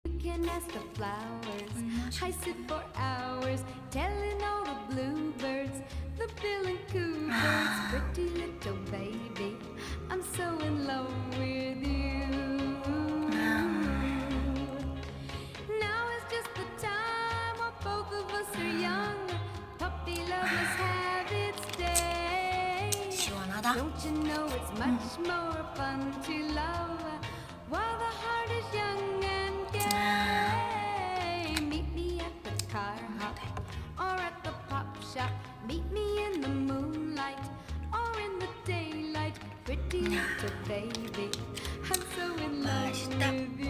You can ask the flowers. I sit for hours telling all the bluebirds, the bill and coo birds, pretty little baby, I'm so in love with you. Now is just the time while both of us are young. Puppy love must have its day. 시원하다. Don't you know it's much more fun to love while the heart is young and gay? Meet me at the car hop or at the pop shop. Meet me in the moonlight or in the daylight. Pretty little baby,